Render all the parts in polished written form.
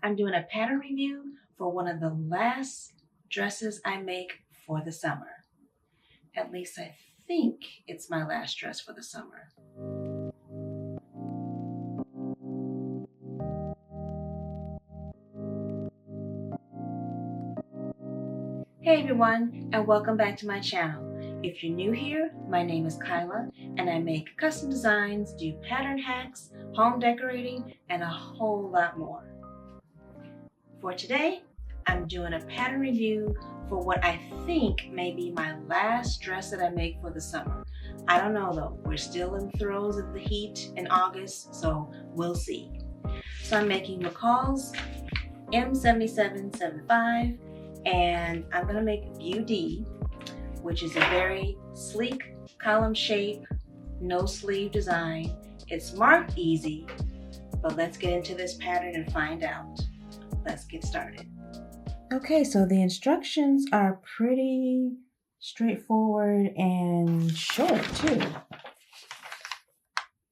I'm doing a pattern review for one of the last dresses I make for the summer. At least I think it's my last dress for the summer. Hey everyone, and welcome back to my channel. If you're new here, my name is Kyla, and I make custom designs, do pattern hacks, home decorating, and a whole lot more. For today, I'm doing a pattern review for what I think may be my last dress that I make for the summer. I don't know though, we're still in the throes of the heat in August, so we'll see. So I'm making McCall's M7775, and I'm gonna make View D, which is a very sleek column shape, no sleeve design. It's marked easy, but let's get into this pattern and find out. Let's get started. Okay, so the instructions are pretty straightforward and short too.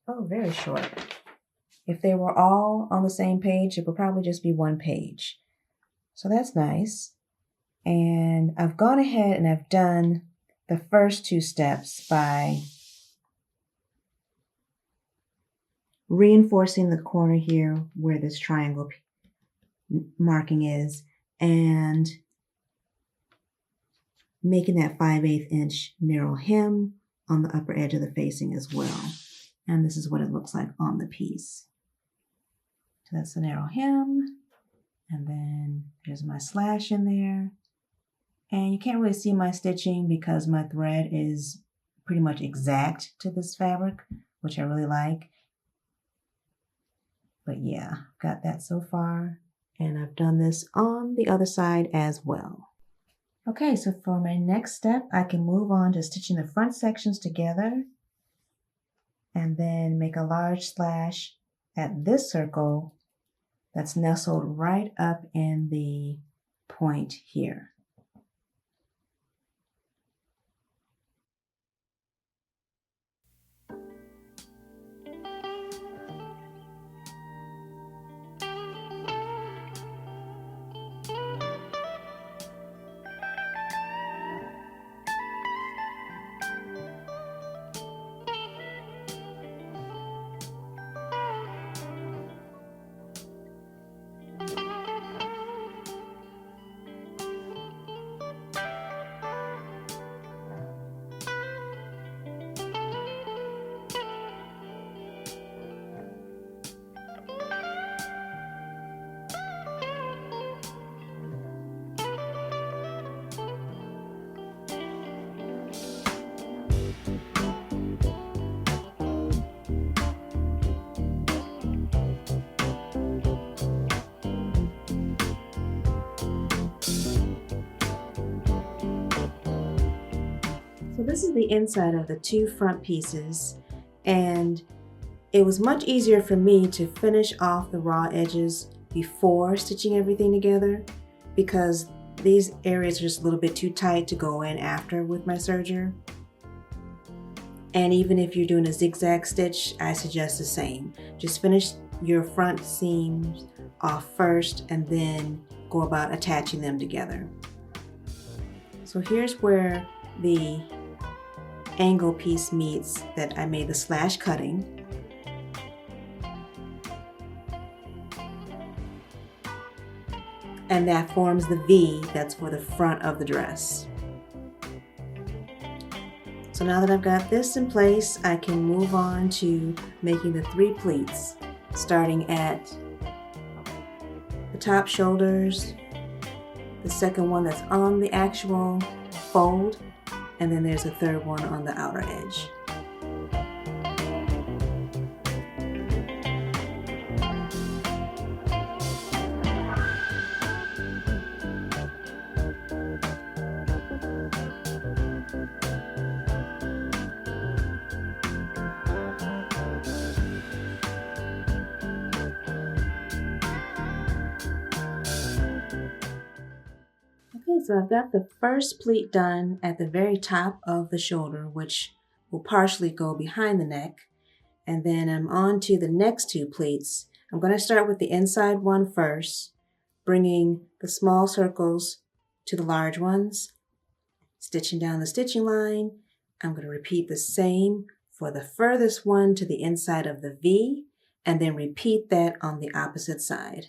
Oh, very short. If they were all on the same page, it would probably just be one page. So that's nice. And I've gone ahead and I've done the first two steps by reinforcing the corner here where this triangle marking is and making that 5/8 inch narrow hem on the upper edge of the facing as well. And this is what it looks like on the piece. So that's the narrow hem, and then there's my slash in there. And you can't really see my stitching because my thread is pretty much exact to this fabric, which I really like. But yeah, got that so far. And I've done this on the other side as well. Okay, so for my next step, I can move on to stitching the front sections together and then make a large slash at this circle that's nestled right up in the point here. So this is the inside of the two front pieces, and it was much easier for me to finish off the raw edges before stitching everything together because these areas are just a little bit too tight to go in after with my serger. And even if you're doing a zigzag stitch, I suggest the same. Just finish your front seams off first and then go about attaching them together. So here's where the angle piece meets that I made the slash cutting. And that forms the V that's for the front of the dress. So now that I've got this in place, I can move on to making the 3 pleats, starting at the top shoulders, the second one that's on the actual fold, and then there's a third one on the outer edge. Okay, so I've got the first pleat done at the very top of the shoulder, which will partially go behind the neck. And then I'm on to the next 2 pleats. I'm going to start with the inside one first, bringing the small circles to the large ones, stitching down the stitching line. I'm going to repeat the same for the furthest one to the inside of the V, and then repeat that on the opposite side.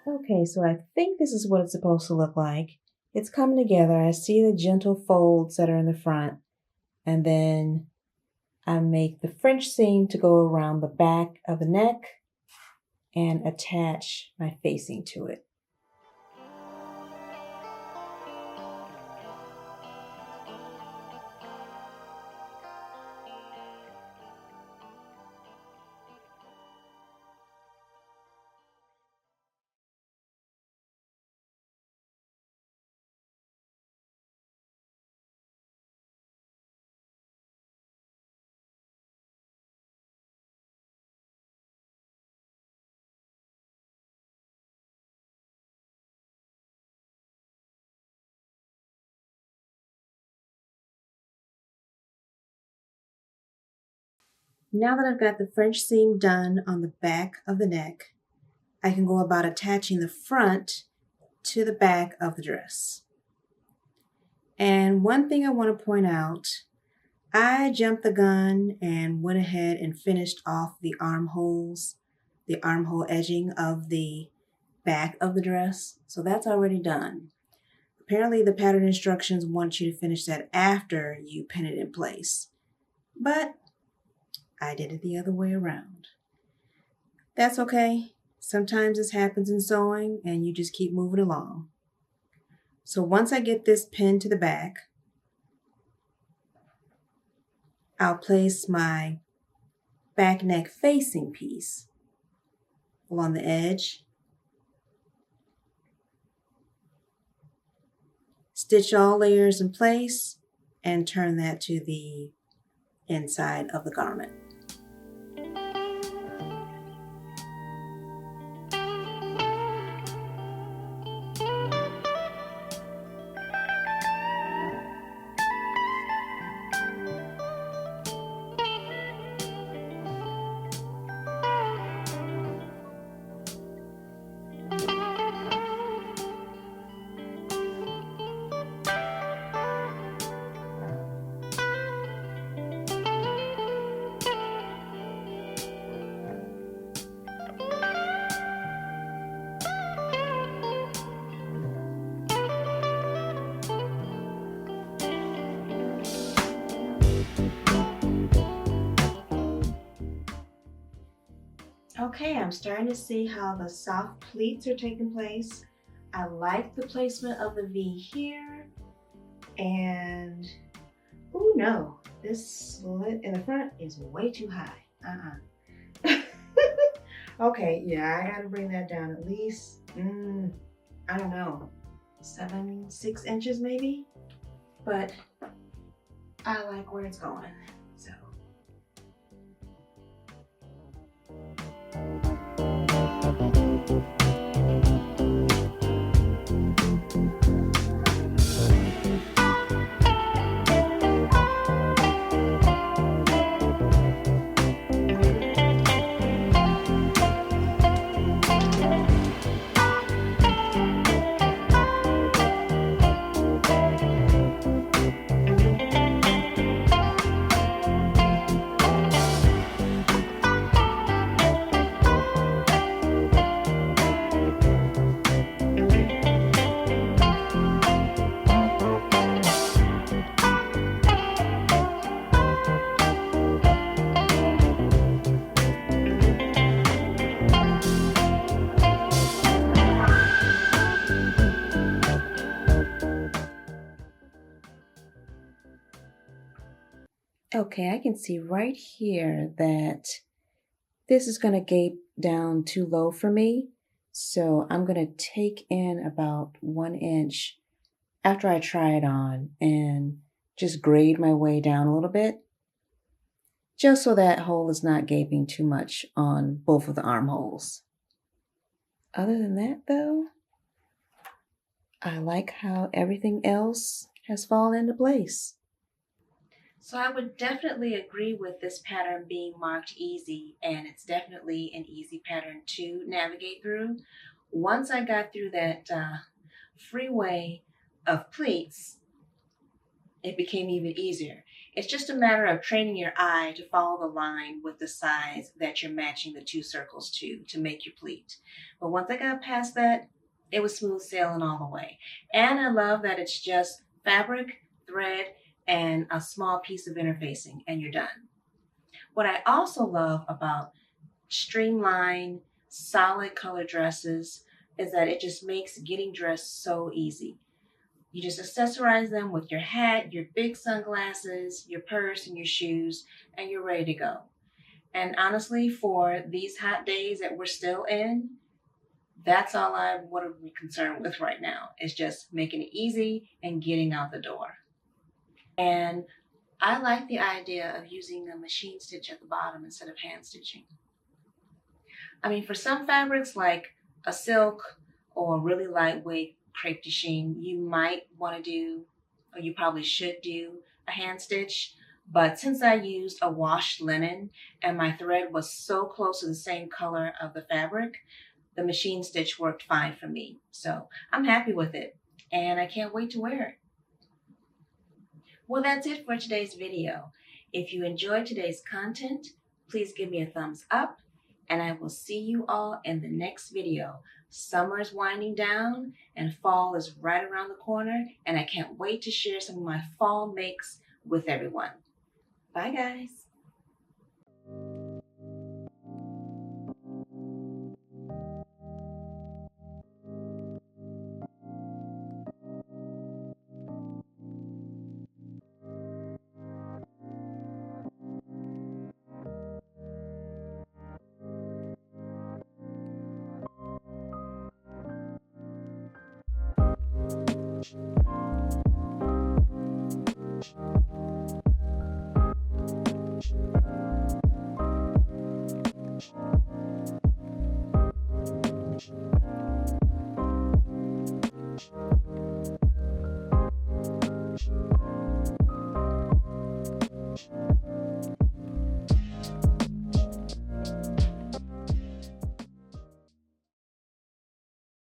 Okay, so I think this is what it's supposed to look like. It's coming together. I see the gentle folds that are in the front, and then I make the French seam to go around the back of the neck and attach my facing to it. Now that I've got the French seam done on the back of the neck, I can go about attaching the front to the back of the dress. And one thing I want to point out, I jumped the gun and went ahead and finished off the armholes, the armhole edging of the back of the dress. So that's already done. Apparently the pattern instructions want you to finish that after you pin it in place. But I did it the other way around. That's okay. Sometimes this happens in sewing and you just keep moving along. So once I get this pinned to the back, I'll place my back neck facing piece along the edge, stitch all layers in place, and turn that to the inside of the garment. Okay, I'm starting to see how the soft pleats are taking place. I like the placement of the V here, and oh no, this slit in the front is way too high. Okay, yeah, I gotta bring that down at least, I don't know, 6 inches maybe, but I like where it's going, so. Okay, I can see right here that this is going to gape down too low for me. So I'm going to take in about 1 inch after I try it on and just grade my way down a little bit, just so that hole is not gaping too much on both of the armholes. Other than that though, I like how everything else has fallen into place. So I would definitely agree with this pattern being marked easy, and it's definitely an easy pattern to navigate through. Once I got through that freeway of pleats, it became even easier. It's just a matter of training your eye to follow the line with the size that you're matching the two circles to make your pleat. But once I got past that, it was smooth sailing all the way. And I love that it's just fabric, thread, and a small piece of interfacing, and you're done. What I also love about streamlined, solid color dresses is that it just makes getting dressed so easy. You just accessorize them with your hat, your big sunglasses, your purse, and your shoes, and you're ready to go. And honestly, for these hot days that we're still in, that's all I want to be concerned with right now. Is just making it easy and getting out the door. And I like the idea of using a machine stitch at the bottom instead of hand stitching. I mean, for some fabrics like a silk or really lightweight crepe de chine, you might want to do, or you probably should do, a hand stitch. But since I used a washed linen and my thread was so close to the same color of the fabric, the machine stitch worked fine for me. So I'm happy with it, and I can't wait to wear it. Well, that's it for today's video. If you enjoyed today's content, please give me a thumbs up, and I will see you all in the next video. Summer is winding down and fall is right around the corner, and I can't wait to share some of my fall makes with everyone. Bye, guys.